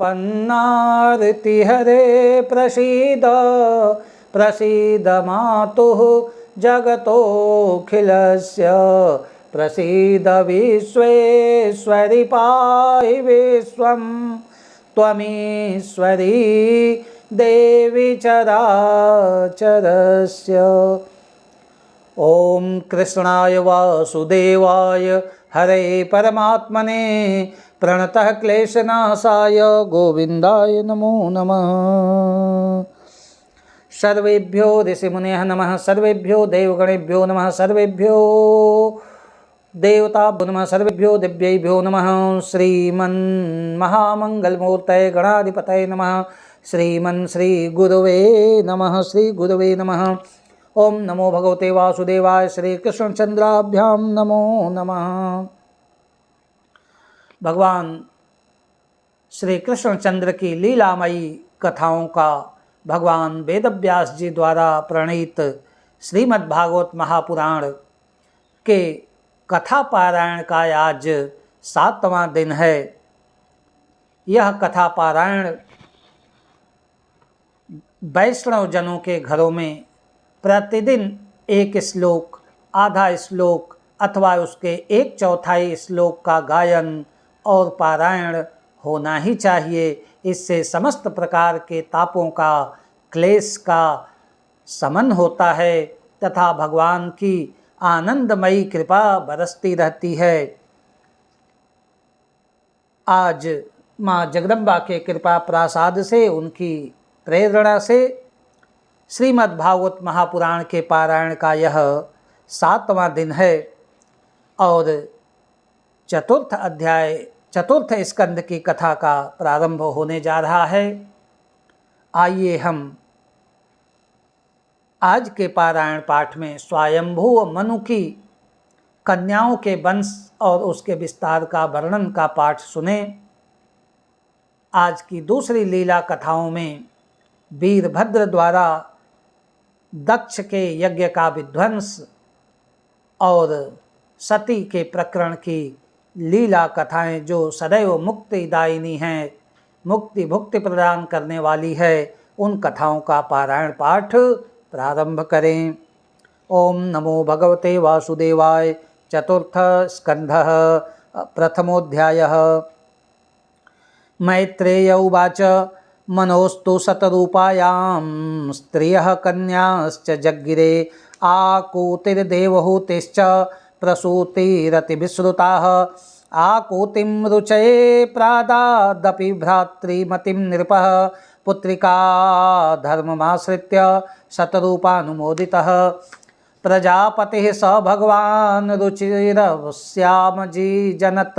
पन्नारति हरे प्रसीद प्रसीद मातुः जगतोऽखिलस्य प्रसीद विश्वेश्वरि पाहि विश्वं त्वमीश्वरी देवी चराचरस्य। ओम कृष्णाय वासुदेवाय हरे परमात्मने प्रणतः क्लेशनाशाय गोविंदाय नमो नमः। सर्वेभ्यो ऋषिमुनयः नमः, सर्वेभ्यो देवगणेभ्यो नमः, सर्वेभ्यो देवताभ्यो नमः, सर्वेभ्यो दिव्यैभ्यो नमः। श्रीमन्महामङ्गलमूर्तये गणाधिपतये नमः। श्री गुरुवे नमः, श्री गुरुवे नमः। ओम नमो भगवते वासुदेवाय। श्री कृष्णचंद्राभ्यां नमो नमः। भगवान श्री कृष्णचंद्र की लीलामयी कथाओं का भगवान वेदव्यास जी द्वारा प्रणीत श्रीमद्भागवत महापुराण के कथा पारायण का आज 7वां दिन है। यह कथा पारायण वैष्णव जनों के घरों में प्रतिदिन एक श्लोक, आधा श्लोक अथवा उसके 1/4 श्लोक का गायन और पारायण होना ही चाहिए। इससे समस्त प्रकार के तापों का, क्लेश का शमन होता है तथा भगवान की आनंदमयी कृपा बरसती रहती है। आज माँ जगदम्बा के कृपा प्रसाद से, उनकी प्रेरणा से श्रीमद् भागवत महापुराण के पारायण का यह 7वां दिन है और चतुर्थ अध्याय, चतुर्थ स्कंद की कथा का प्रारंभ होने जा रहा है। आइए हम आज के पारायण पाठ में स्वयंभू मनु की कन्याओं के वंश और उसके विस्तार का वर्णन का पाठ सुने। आज की दूसरी लीला कथाओं में वीरभद्र द्वारा दक्ष के यज्ञ का विध्वंस और सती के प्रकरण की लीला कथाएं जो सदैव मुक्तिदायिनी हैं, मुक्ति भुक्ति प्रदान करने वाली है, उन कथाओं का पारायण पाठ प्रारंभ करें। ओम नमो भगवते वासुदेवाय। चतुर्थ स्कंधः प्रथमोऽध्यायः। मैत्रेय उवाच मनोस्तु शतरूपायां स्त्रियः कन्याश्च जज्ञिरे आकूतिर्देवहूतिश्च प्रसूतिरतिविश्रुताः आकूतिं रुचये प्रादादपि भ्रातृमतिं नृपः पुत्रिका धर्ममाश्रित्य शतरूपानुमोदितः प्रजापतिः स भगवान् रुचिरवस्यामजी जनत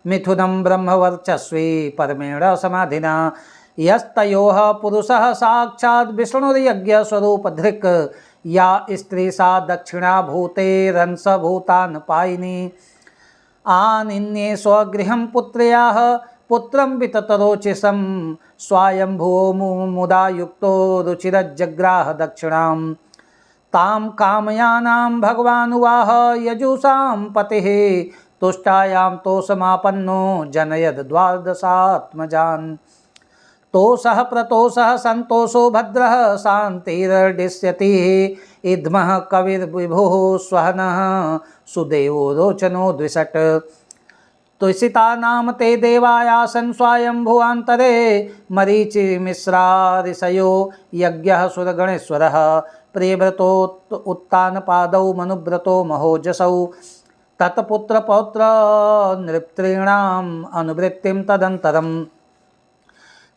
मिथुनं ब्रह्मवर्चस्वी परमेण समाधिना यस्तयोः पुरुषः साक्षात् विष्णुर्यज्ञस्वरूपधृक् या स्त्री सा दक्षिणा भूतेरंस भूतान्पायिनी आनिन्ये स्वगृहं पुत्र्याः पुत्रं विततरोचिषं स्वायंभुवो मुदा युक्तो रुचिरजग्राह दक्षिणां तां कामयानां भगवानुवाह यजुषां पतिः तुष्टायां तोषमापन्नो जनयद द्वादशात्मजान् तोषः प्रतोषः सन्तोषो भद्रः शान्तिर्दिश्यति इद्मः कविर्विभुः स्वहनः सुदेवो रोचनो द्विषट् तुषिता नाम ते देवायासन् स्वायंभुवान्तरे मरीचिमिश्रा ऋषयो यज्ञः सुरगणेश्वरः प्रियव्रतो उत्तानपादौ मनुव्रतो महोजसौ तत्पुत्रपौत्र नृप्तॄणाम् अनुवृत्तिं तदन्तरम्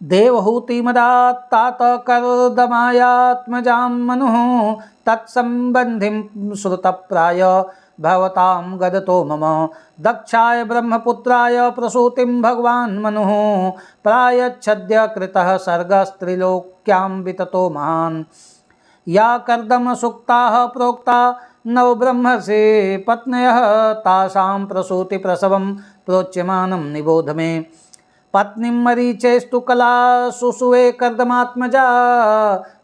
देवहूतिमदात्तात कर्दमायात्मजां मनुः तत्सम्बन्धिं श्रुतप्राय भवतां गदतो मम दक्षाय ब्रह्मपुत्राय प्रसूतिं भगवान् मनुः प्रायच्छद्य कृतः सर्गस्त्रिलोक्यां विततो महान् या कर्दम सुक्ताः प्रोक्ता नवब्रह्मसे पत्न्यः तासां प्रसूति प्रसवं प्रोच्यमानं निबोध मे पत्नीं मरीचेस्तु कला सुसुवे कर्दमात्मजा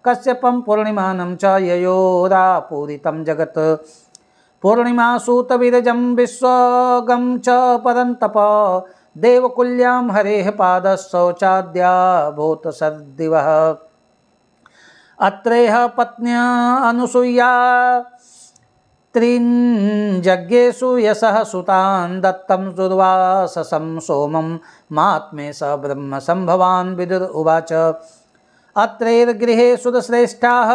कश्यपं पूर्णिमानं च ययोरापूरितं जगत् पूर्णिमासूतविरजं विश्वगं च परन्तप देवकुल्यां हरेः पादशौचाद्या भूतसर्दिवः। अत्रेह पत्न्या अनुसूया त्रिञ्जज्ञेषु यशः सुतान् दत्तं दुर्वाससं सोमं महात्मे स ब्रह्मसम्भवान्। विदुर उवाच अत्रैर्गृहे सुरश्रेष्ठाः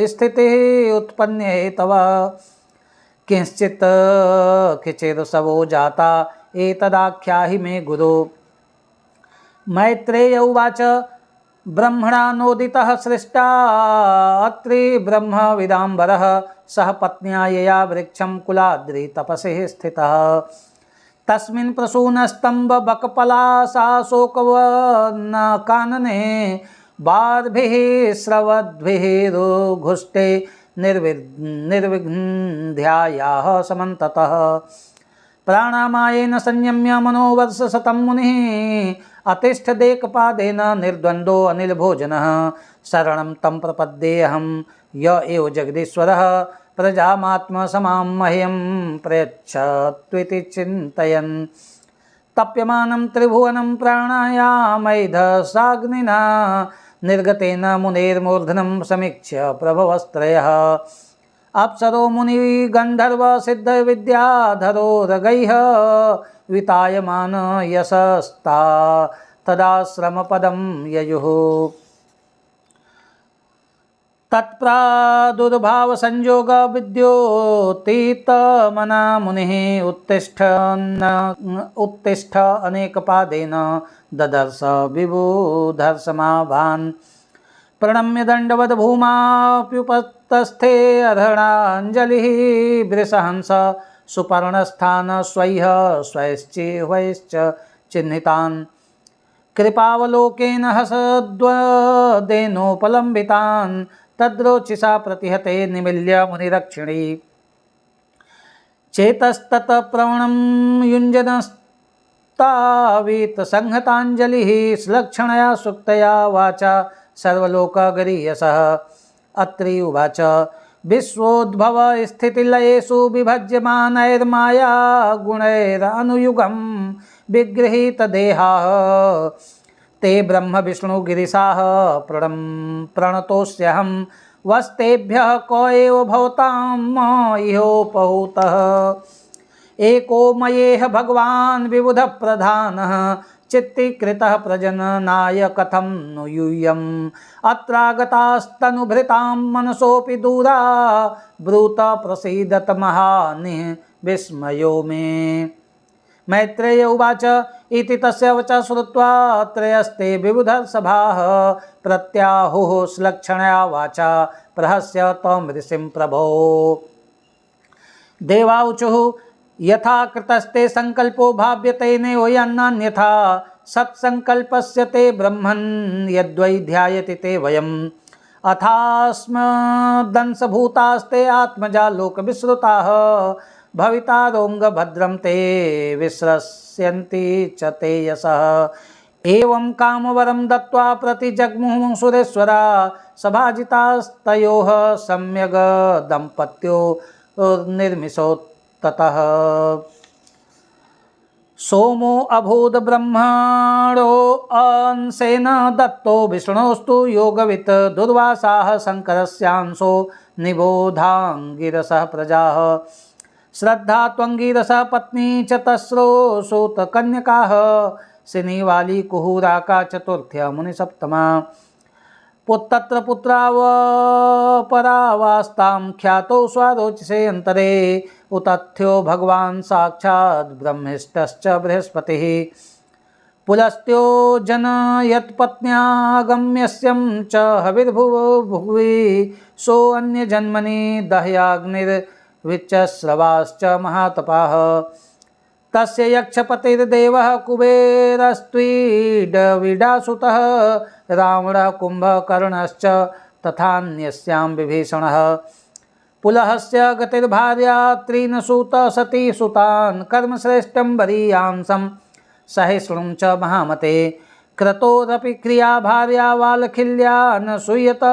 स्थितिः उत्पन्ने तव किंश्चित् किचिदसवो जाता एतदाख्याहि मे गुरु। मैत्रेय उवाच ब्रह्मणा नोदितः सृष्टा अत्रि ब्रह्मविदाम्बरः सह पत्न्या यया वृक्षं कुलाद्रि तपसिः स्थितः। तस्मिन् प्रसूनस्तम्भबकपलाशाशोकवनकानने बार्भिः स्रवद्भिः रुघुष्टे निर्विघ्नध्यायाः समन्ततः। प्राणामायेन संयम्य मनोवर्षशतं मुनिः अतिष्ठदेकपादेन निर्द्वन्द्वो अनिलभोजनः। शरणं तं प्रपद्येऽहं य एव जगदीश्वरः प्रजामात्मसमां मह्यं प्रयच्छत्विति चिन्तयन्। तप्यमानं त्रिभुवनं प्राणायामैधसाग्निना निर्गतेन मुनेर्मूर्धनं समीक्ष्य प्रभवस्त्रयः। अप्सरो मुनिगन्धर्व सिद्धविद्याधरो रगैः वितायमान यशस्ता तदाश्रमपदं ययुः। तत्प्रादुर्भावसंयोग विद्योतीतमना मुनिः उत्तिष्ठ अनेकपादेन ददर्श विबुधर्षमाभान्। प्रणम्य दण्डवद् भूमाप्युपतस्थे अर्हणाञ्जलिः वृषहंस सुपर्णस्थान स्वैः स्वैश्च चिह्नितान्। कृपावलोकेन हसद्वदेनोपलम्बितान् तद्रोचिषा प्रतिहते निमील्य मुनिरक्षिणी। चेतस्तत्प्रवणं युञ्जनस्तावीत संहताञ्जलिः सुलक्षणया सुक्तया वाचा सर्वलोकगरीयसः। अत्रि उवाच विश्वोद्भव स्थितिलयेषु विभज्यमानैर्माया गुणैरनुयुगं विगृहीतदेहाः ते ब्रह्म विष्णु गिरिशाः प्रणतोऽस्यहं वस्तेभ्यः क एव भवतां इहोपहूतः। एको मयेह भगवान् विबुधः प्रधानः चित्तीकृतः प्रजननाय कथं नु यूयम्। अत्रागतास्तनुभृतां मनसोऽपि दूरा ब्रूत प्रसीदत महानिः विस्मयो मे। मैत्रेय उवाच इति तस्य वचः श्रुत्वा त्रयस्ते विबुधसभाः प्रत्याहुः सुलक्षणया वाचा प्रहस्य तं ऋषिं प्रभो। देवाऊचुः यथा कृतस्ते संकल्पो भाव्यते नैवयन्नान्यथा सत्संकल्पस्य ते ब्रह्मन् यद्वै ध्यायति ते वयम्। अथास्मदंशभूतास्ते आत्मजा लोकविश्रुताः भवितारोङ्गभद्रं ते विश्रस्यन्ति च ते यशः। एवं कामवरं दत्त्वा प्रतिजग्मुः सुरेश्वरा सभाजितास्तयोः सम्यग् दम्पत्यो निर्मिषोत्ततः। सोमो अभूद ब्रह्मणो अंशेन दत्तो विष्णोस्तु योगवित् दुर्वासाः शङ्करस्यांशो निबोधाङ्गिरसः प्रजाः। श्रद्धा त्वङ्गिरसः पत्नी च तस्रो सूतकन्यकाः सिनीवाली कुहूराका चतुर्थ्या मुनिसप्तमा। तत्र पुत्रावपरावास्तां ख्यातौ स्वारोचसे अन्तरे उतथ्यो भगवान् साक्षात् ब्रह्मिष्ठश्च बृहस्पतिः। पुलस्त्यो जनयत्पत्न्यागम्यस्यं च हविर्भुवि सोऽन्यजन्मनि दह्याग्निर्विच्चस्रवाश्च महातपाः। तस्य यक्षपतिर्देवः कुबेरस्त्वीडविडासुतः रावणः कुम्भकर्णश्च तथान्यस्यां विभीषणः। पुलहस्य गतिर्भार्या त्रीनसूत सती सुतान् कर्मश्रेष्ठं वरीयांसं सहिष्णुं च महामते। क्रतोरपि क्रिया भार्या वालखिल्या न सूयत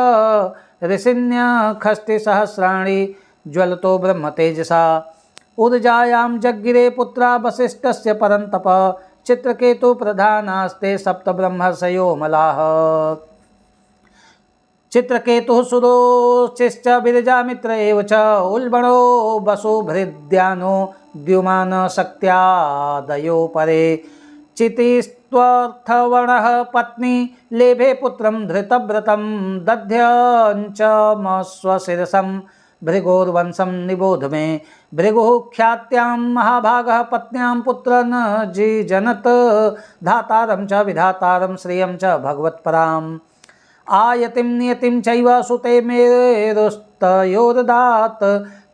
ऋषिण्यखष्टिसहस्राणि ज्वलतो ब्रह्मतेजसा। ऊर्जायां जग्गिरे पुत्रा वसिष्ठस्य परन्तप चित्रकेतु प्रधानास्ते सप्त ब्रह्मर्षयो मलाः चित्रकेतुः सुरोचिश्च विरजामित्र एव च उल्बणो वसुभृद्यानो द्युमान शक्त्यादयो परे चितिस्त्वर्थवर्णः पत्नी लेभे पुत्रं धृतव्रतं दध्यञ्चमस्वशिरसं भृगोर्वंशं निबोध मे भृगुः ख्यात्यां महाभागः पत्न्यां पुत्रं जिजनत धातारं च विधातारं श्रियं च भगवत्पराम् आयतिं नियतिं चैव सुते मेरुस्तयोर्दात्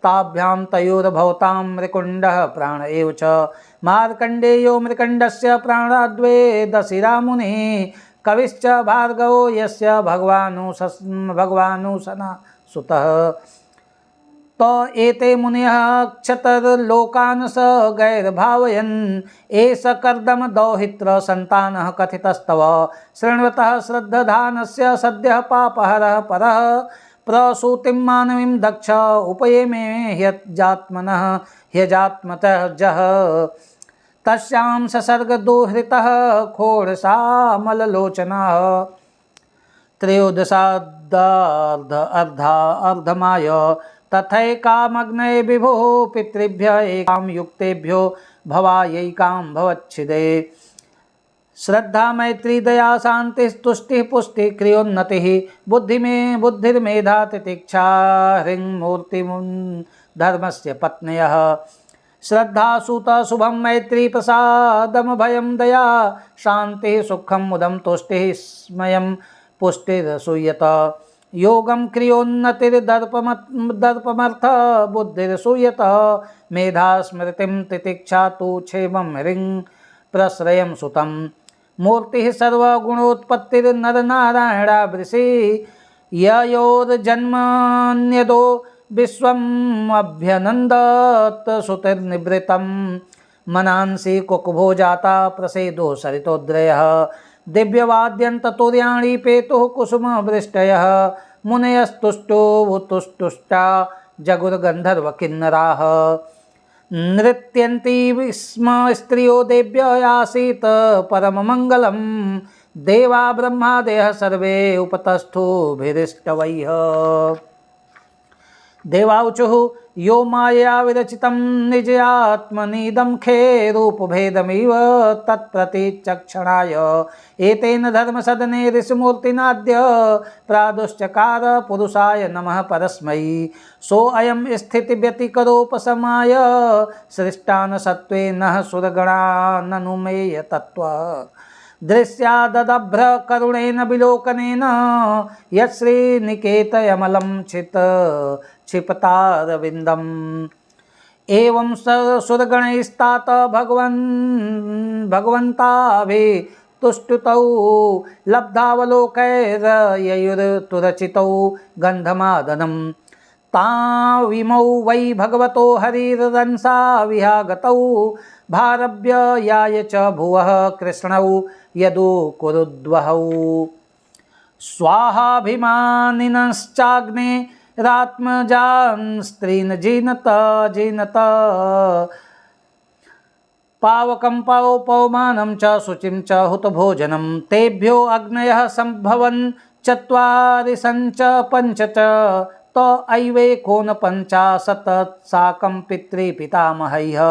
ताभ्यां तयोर्भवतां मृकुण्डः प्राण एव च मार्कण्डेयो मृकण्डस्य प्राणाद्वेदशिरा मुनिः कविश्च भार्गवो यस्य भगवानुसना सुतः त एते मुनयः क्षतर्लोकान् स गैर्भावयन् एष कर्दम दौहित्र सन्तानः कथितस्तव शृण्वतः श्रद्धधानस्य सद्यः पापहरः परः प्रसूतिं मानवीं दक्ष उपयेमे ह्यजात्मतः जः तस्यां ससर्गदुहृतः खोडसामललोचनः त्रयोदशार्धमाय तथैकामग्नये विभुः पितृभ्य एकां युक्तेभ्यो भवायैकां भवच्छिदे श्रद्धा मैत्री दया शान्तिस्तुष्टिः पुष्टिः क्रियोन्नतिः बुद्धिर्मेधा तितिक्षा ह्रीं मूर्तिमुन् धर्मस्य पत्न्यः श्रद्धा सुत शुभं मैत्री प्रसादम भयं दया शान्तिः सुखं मुदं तुष्टिः स्मयं पुष्टिरसूयत योगं क्रियोन्नतिर्दर्पमर्थ बुद्धिरसूयत मेधा स्मृतिं तितिक्षा तु क्षेमं ह्रीं प्रश्रयं सुतं मूर्तिः सर्वगुणोत्पत्तिर्नरनारायणा वृषि ययोर्जन्मन्यदो विश्वम् अभ्यनन्दत् सुतिर्निवृतं मनांसि कुकुभो जाता प्रसेदो सरितोद्रयः दिव्यवाद्यन्ततुर्याणि पेतुः कुसुमवृष्टयः मुनयस्तुष्टुस्तुष्टुष्टा जगुर्गन्धर्वकिन्नराः नृत्यन्ति स्म स्त्रियो देव्य आसीत् परममङ्गलं देवा ब्रह्मादयः सर्वे उपतस्थुभिरिष्टवैः देवाऊचुः यो मायया विरचितं निजात्मनीदं खे रूपभेदमिव तत्प्रतिचक्षणाय एतेन धर्मसदने ऋषिमूर्तिनाद्य प्रादुश्चकार पुरुषाय नमः परस्मै सोऽयं स्थितिव्यतिकरोपशमाय सृष्टान् सत्त्वेन सुरगणाननुमेय तत्त्वा दृश्यादभ्र करुणेन विलोकनेन यश्रीनिकेतयमलं क्षिपतारविन्दम् एवं सुरगणैस्तात भगवन्ताभितुष्टुतौ लब्धावलोकैर्ययुर्तुरचितौ गन्धमादनम् ताविमौ वै भगवतो हरिरंसा विहागतौ भारभ्य याय च भुवः कृष्णौ यदु कुरुद्वहौ स्वाहाभिमानिनश्चाग्ने रात्मजान् जीनत पावकं पौमानं च शुचिं च हुतभोजनं तेभ्यो अग्नयः सम्भवन् चत्वारि सञ्च पञ्च च त ऐवेकोनपञ्चाशत् साकं पितृपितामहैः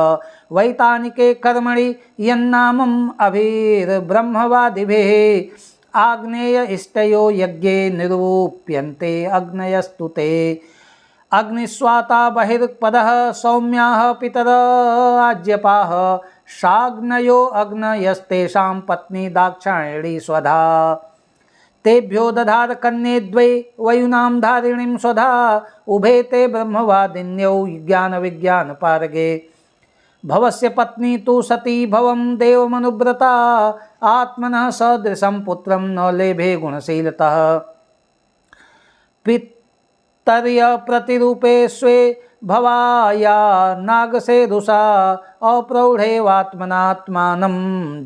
वैतानिके कर्मणि यन्नामम् अभिर्ब्रह्मवादिभिः आग्नेय इष्टयो यज्ञे निरूप्यन्ते अग्नयस्तु ते अग्निस्वाता बहिर्पदः सौम्याः पितर आज्यपाः शाग्नयो अग्नयस्तेषां पत्नी दाक्षायणी स्वधा तेभ्यो दधार कन्ये द्वे वयुनां धारिणीं स्वधा उभे ते ब्रह्मवादिन्यौ ज्ञानविज्ञानपारगे भवस्य पत्नी तु सती भवं देवमनुव्रता आत्मनः सदृशं पुत्रं न लेभे गुणशीलतः पितर्यप्रतिरूपे स्वे भवाया नागसेदुषा अप्रौढेवात्मनात्मानं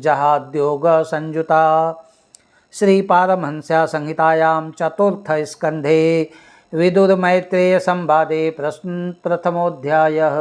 जहाद्योग संयुता श्री पारमहंस्या संहितायां चतुर्थ स्कंधे विदुर मैत्रेय संवादे प्रथमोऽध्यायः।